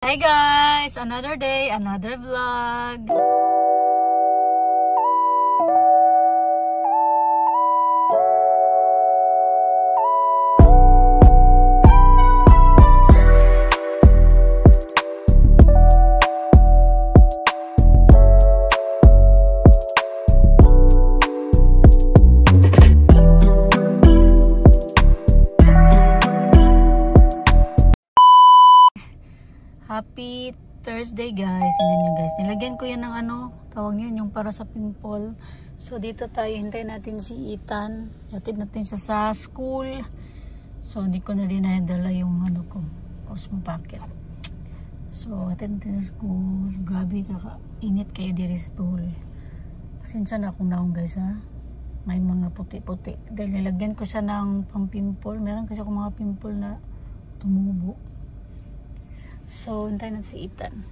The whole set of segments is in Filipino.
Hi guys! Another day, another vlog. Happy Thursday guys. Tingnan nyo guys. Nilagyan ko yan ng tawag yun, yung para sa pimple. So dito tayo, hintayin natin si Ethan. Hatid natin siya sa school. So hindi ko na din nadala yung ko, Osmo packet. So hatid natin sa school. Grabe init kayo diri sa school. Pasensya na akong naong guys ha. May mga puti-puti. Dahil nilagyan ko siya ng pang-pimple. Meron kasi akong mga pimple na tumubo. So, hintayin natin si Ethan.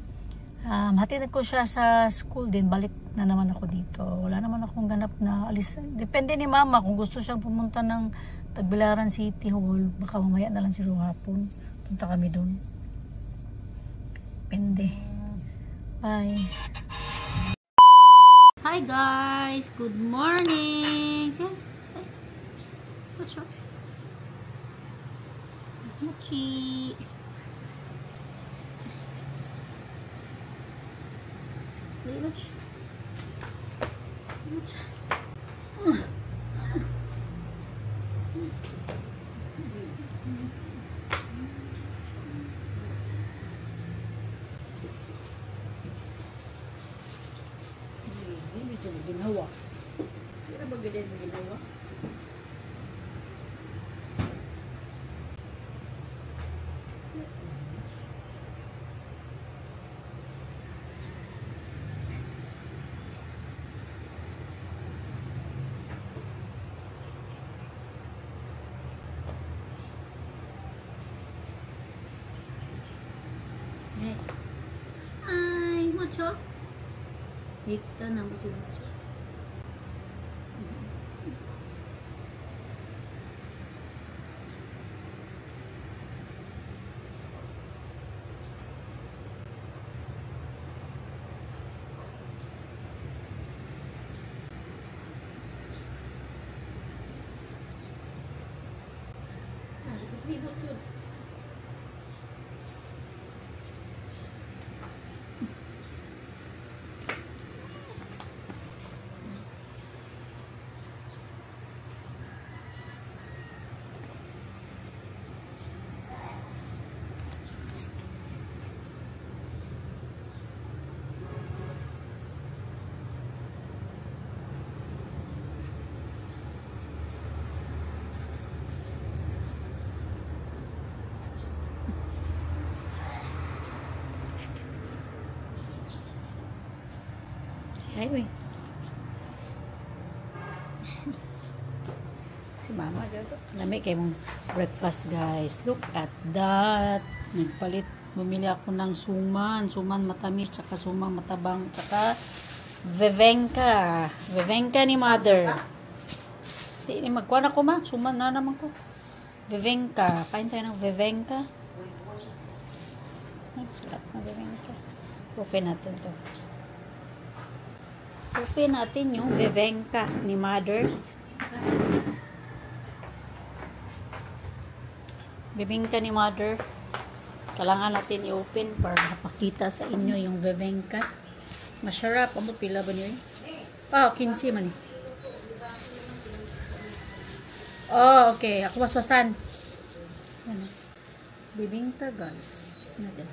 Hatid ko siya sa school din. Balik na naman ako dito. Wala naman akong ganap na alis. Depende ni mama kung gusto siyang pumunta ng Tagbilaran City Hall. Baka mamaya na lang siguro hapon. Punta kami doon. Depende. Bye. Hi guys! Good morning! Say, what's up? Mochi! Let's ginawa. Kira ba ganda yung ginawa? Ay, Mocho. Hikta na mo si Mocho. Ribot yun. Highway. Si mama dito. Lamig kayo mong breakfast guys. Look at that. Nagpalit. Bumili ako ng suman. Suman matamis. Tsaka suman matabang. Tsaka Vivenka. Vivenka ni mother. Hindi magkuhan ako ma. Suman na naman ko. Vivenka. Kain tayo ng Vivenka. Ay, salat na Vivenka. Okay natin to. Open natin yung Vivenka ni mother. Vivenka ni mother. Kailangan natin i-open para mapakita sa inyo yung Vivenka. Masarap. Ano pila ba niyo? Oh, 15 man eh. Oh, okay. Ako maswasan. Vivenka guys. Natin.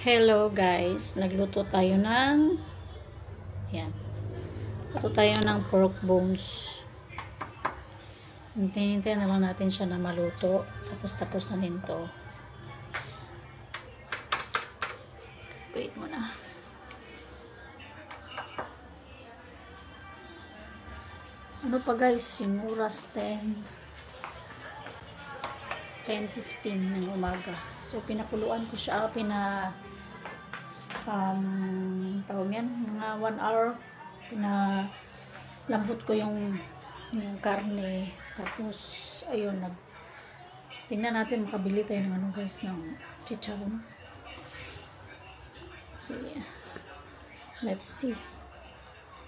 Hello guys, nagluto tayo ng yan. Luto tayo ng pork bones. Hintayin na lang natin siya na maluto. Tapos na din to. Wait muna. Ano pa guys, yung oras 10:15 ng umaga. So pinakuluan ko siya, tawag yan, mga 1 hour, pinalambot ko yung karne. Tapos ayun, tingnan natin, makabili tayo ng ano guys, ng chicharon. So yeah, let's see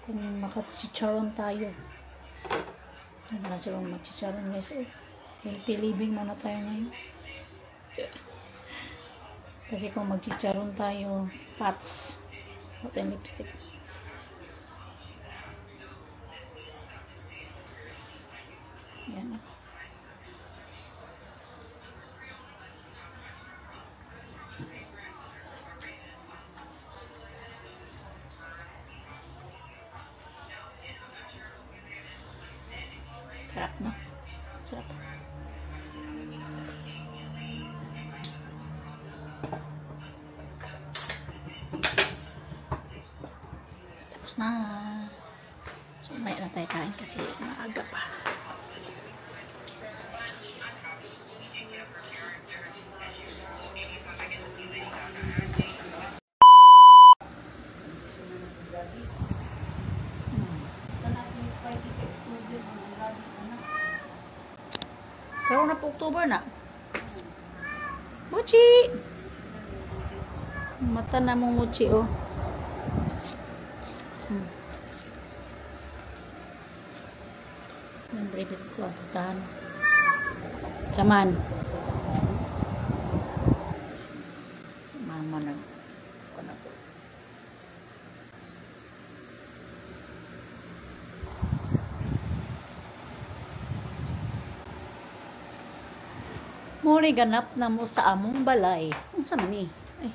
kung makachicharon tayo. Hindi na silang magchicharon guys. Healthy living muna tayo ngayon. Kasi kung magchicharon tayo, fats, pati lipstick. Yan. Sarap, no? Sarap. Na. So, may na tayo kain kasi maaga pa. Karoon na po October na. Mochi! Mata na mong mochi, oh. Breaded ko abutan. Saman mo nag Mori ganap na mo sa among balay. Unsa man ni? Ay.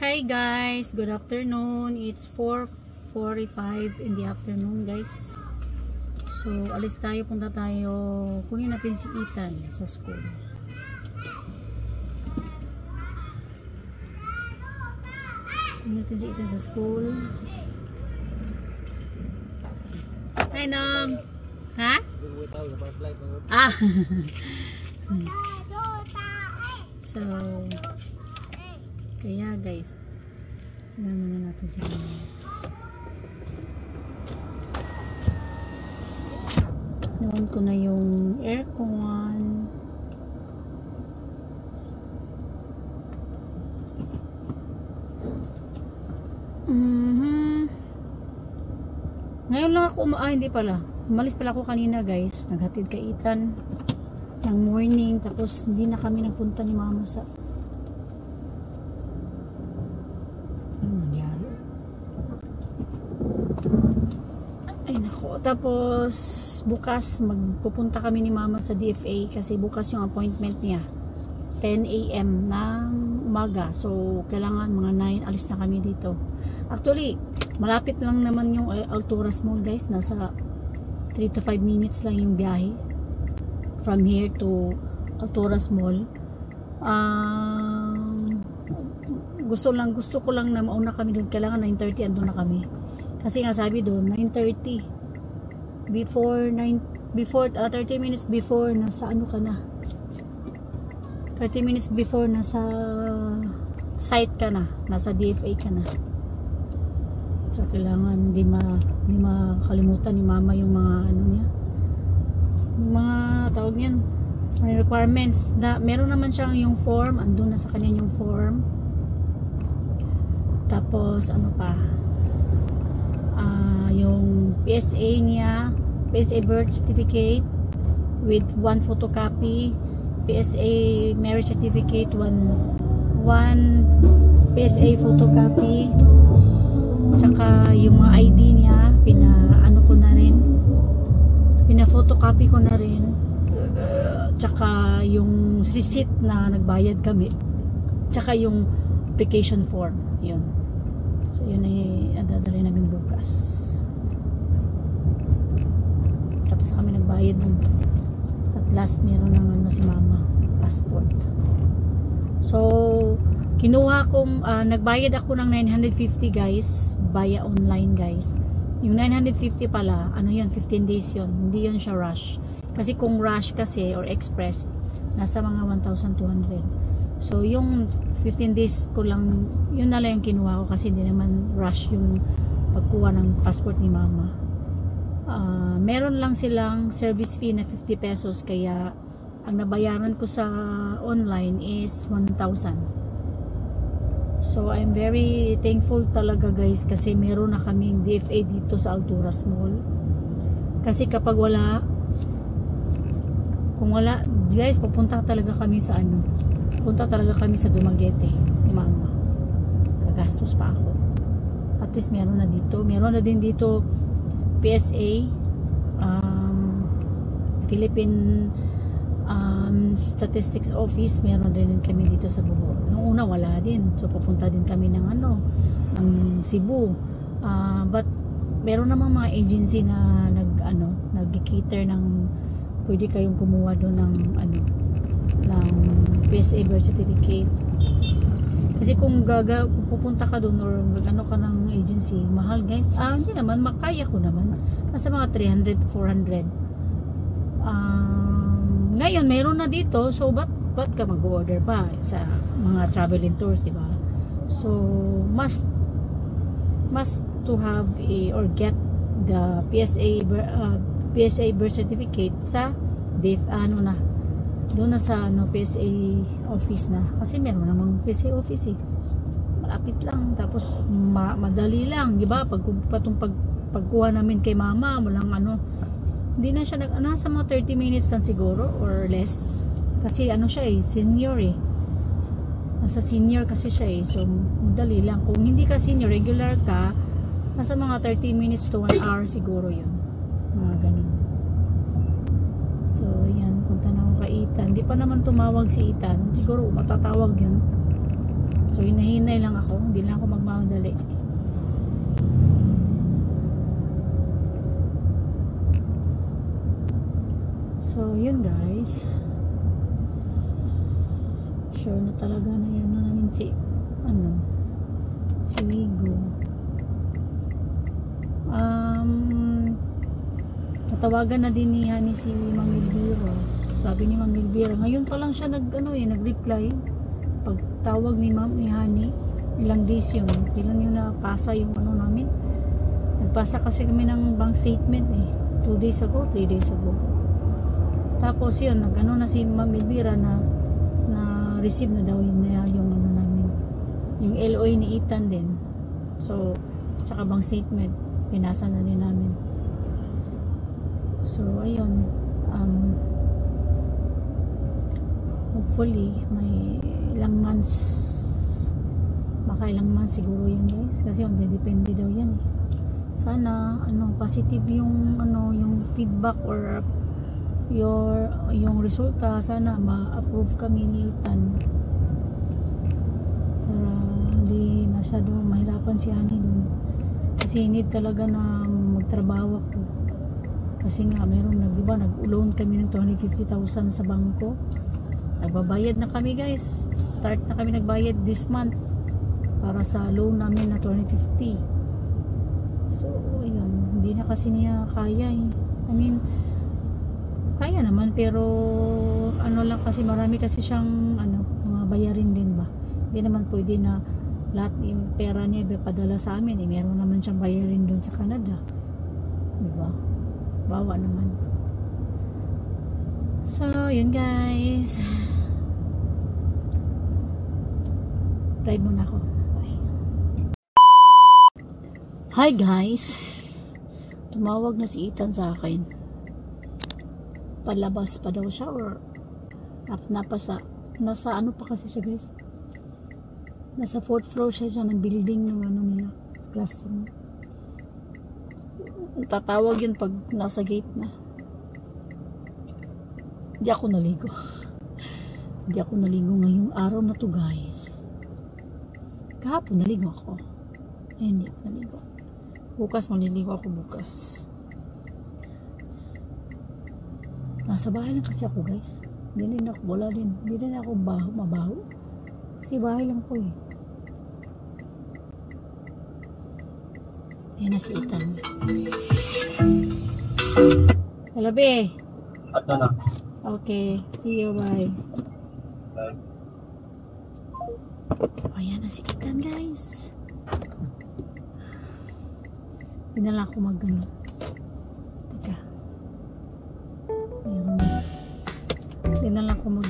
Hi guys, good afternoon. It's 4:45 in the afternoon guys. So, alis tayo, punta tayo. Kunin natin si Ethan sa school. Kunin natin si Ethan sa school. Hi, Nong! Ha? Ah! So, kaya guys, gano'n natin si Nong. Noon ko na yung aircon. Ngayon lang ako hindi pala. Umalis pala ako kanina guys. Naghatid kay Ethan ng morning. Tapos hindi na kami nagpunta ni Mama sa nangyari. Ay nako. Tapos bukas magpupunta kami ni Mama sa DFA. Kasi bukas yung appointment niya. 10 AM ng umaga. So kailangan mga 9 alis na kami dito. Actually, malapit lang naman yung Alturas Mall guys. Nasa 3 to 5 minutes lang yung biyahe from here to Alturas Mall. Gusto ko lang na mauna kami doon. Kailangan 9:30 andun na kami. Kasi nga sabi doon 9:30 30 minutes before nasa ano ka na. 30 minutes before nasa site ka na, nasa DFA ka na. So kailangan hindi makalimutan ni Mama yung mga ano niya. Yung mga tawag niyan, may requirements na meron naman siyang yung form, andun na sa kanya yung form. Tapos ano pa? Yung PSA niya, PSA birth certificate with 1 photocopy, PSA marriage certificate, one PSA photocopy. Tsaka yung mga ID niya, pina-photocopy ko na rin. Tsaka yung receipt na nagbayad kami. Tsaka yung application form. Yun. So yun ay dadalhin namin bukas. Tapos kami nagbayad nun. At last meron ng ano si Mama, passport. So kinuha kong, nagbayad ako ng 950 guys, via online guys. Yung 950 pala, ano yun, 15 days yun. Hindi yun siya rush. Kasi kung rush kasi, or express, nasa mga 1,200. So yung 15 days ko lang, yun na lang yung kinuha ko kasi hindi naman rush yung pagkuha ng passport ni Mama. Meron lang silang service fee na 50 pesos, kaya ang nabayaran ko sa online is 1,000. So I'm very thankful talaga guys kasi meron na kaming DFA dito sa Alturas Mall. Kasi kapag kung wala guys, pupunta talaga kami sa ano, punta talaga kami sa Dumaguete ni Mama. Gagastos pa ako. At least meron na dito. Meron na din dito PSA, Philippine Statistics Office, meron din kami dito sa Bohol. Nung una wala din, so pupunta din kami ng ng Cebu. But meron namang mga agency na nag-cater ng pwede kayong kumuha doon ng ng PSA birth certificate. Kasi kung pupunta ka doon or ka ng agency, mahal guys. Hindi naman, makaya ko naman. Nasa mga 300 to 400. Ngayon, meron na dito. So, ba't ka mag-order pa sa mga traveling tours, diba? So, must to have or get the PSA birth certificate sa doon na sa PSA office na. Kasi meron namang PSA office eh. Malapit lang. Tapos, madali lang, diba? Pagkuha namin kay Mama, walang hindi na siya nasa mga 30 minutes lang siguro or less. Kasi siya senior eh. Nasa senior kasi siya eh. So, madali lang. Kung hindi ka senior, regular ka, nasa mga 30 minutes to 1 hour siguro yun. Mga ganun. So, yan. Punta na ako kay Ethan. Hindi pa naman tumawag si Ethan. Siguro matatawag yun. So, hinahinay lang ako. Hindi lang ako magmamadali. So yun guys, sure na talaga na yan na namin si Wigo. Natawagan na din ni si Mang Milvira. Sabi ni Mang Milvira, ngayon pa lang siya nag-reply. Pagtawag ni Hani, ilang days yun, kailan yun napasa yung namin. Nagpasa kasi kami ng bank statement 2 days ago, 3 days ago. Tapos yun, na si Ma'am Elvira na receive na daw yun na yung namin. Yung LOA ni Ethan din. So, tsaka bank statement, pinasa na din namin. So, ayun. Hopefully, may ilang months, baka ilang months siguro yan guys. Kasi magdedepende daw yan Sana, positive yung, yung feedback or yung resulta. Sana ma-approve kami ni Ethan. Para hindi masyado mahirapan si Hani dun. Kasi need talaga na magtrabaho ako. Kasi nga, meron nag-loan kami ng 250,000 sa bangko. Nagbabayad na kami guys. Start na kami nagbayad this month para sa loan namin na 250. So, ayun. Hindi na kasi niya kaya kaya naman pero lang kasi marami kasi siyang mga bayarin din ba. Hindi naman pwede na lahat yung pera niya ipapadala sa amin. Meron naman siyang bayarin doon sa Canada. Diba? Bawa naman. So, yun guys. Drive muna ako. Bye. Hi guys. Tumawag na si Ethan sa akin. Palabas pa daw siya or nasa pa kasi siya guys. Nasa 4th floor siya ng building ng nila. Classroom. Tatawag yun pag nasa gate na. Hindi ako naligo. Hindi ako naligo ngayong araw na to guys. Kahapon naligo ako. Hindi ako naligo. Bukas maliligo ako bukas. Nasa bahay lang kasi ako guys. Hindi din ako mabaho. Kasi bahay lang ko Yan na si Ethan. Hello, be. Ato na. Okay. See you. Bye. Bye. Ayan na si Ethan, guys. Hindi na lang ako mag-ano. Teka. Meron na. Hindi na lang ako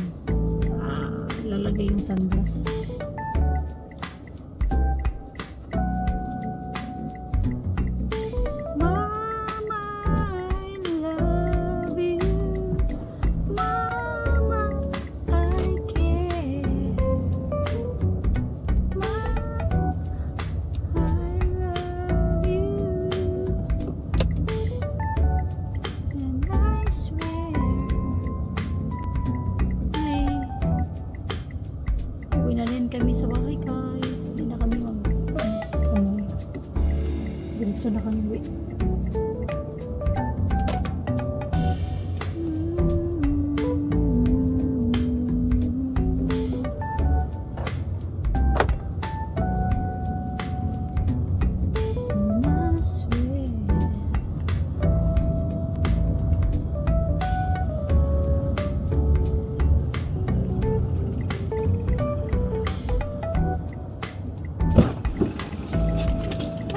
lalagay yung sunglass. Kami sa bahay guys, hindi na kami diretso na kami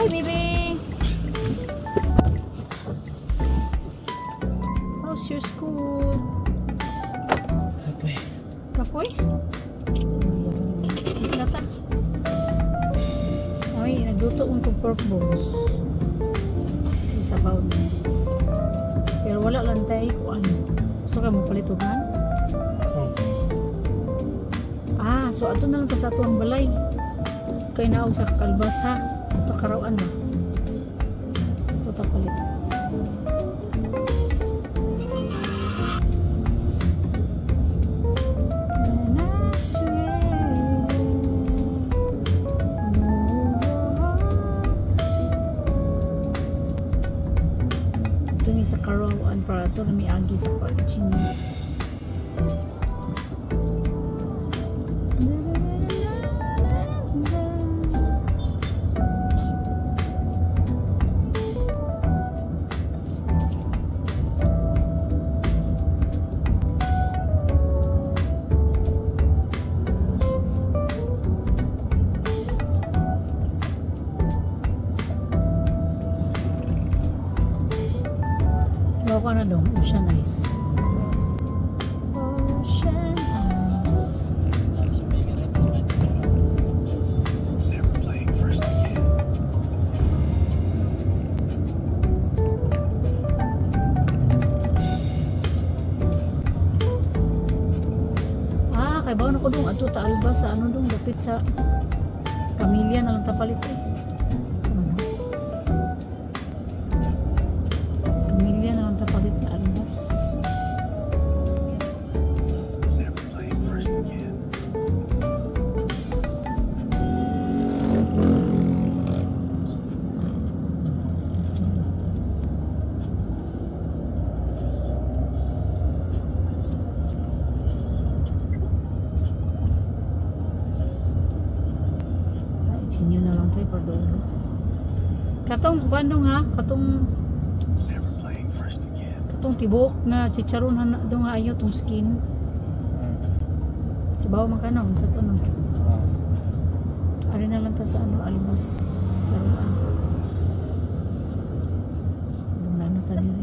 Hi baby! How's your school? Kapoy. Kapoy? Lata. Ay, nagluto kong pork balls. Isa ba? Pero wala lang tayo kung ano. Gusto ka mo palitugan? So ato na lang ka sa ato ang balay. Kaya naog sa kalbas ha. Ito karawaan ba? Ito tapalit. Ito ni sa karawaan para ito na may agi sa pagchin. Long Ocean Ice. Ocean Ice. Never playing first again. Kay baon ako dong ato ta alba sa ano dong dapit sa Pamilya na lang tapalit eh. Pamilya na lang tapalit na albas. Never playing first again. Sinyo na lang tayo for doon. Katong bandong ha, katong Never playing first again. katong tibok na chicharon na doon nga ayo tong skin. Kibaw man kana unsa to no. Ari na lang ta sa ano almas. Laruan. Doon na ta diri.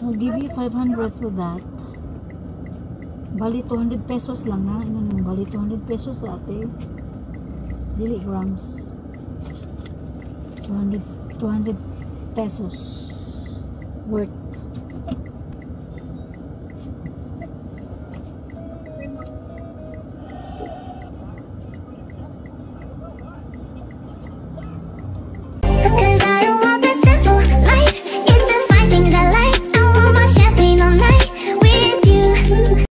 I'll give you 500 for that. Bali 200 pesos lang na. Ano yung bali 200 pesos sa ate. Dili grams. 200 pesos worth.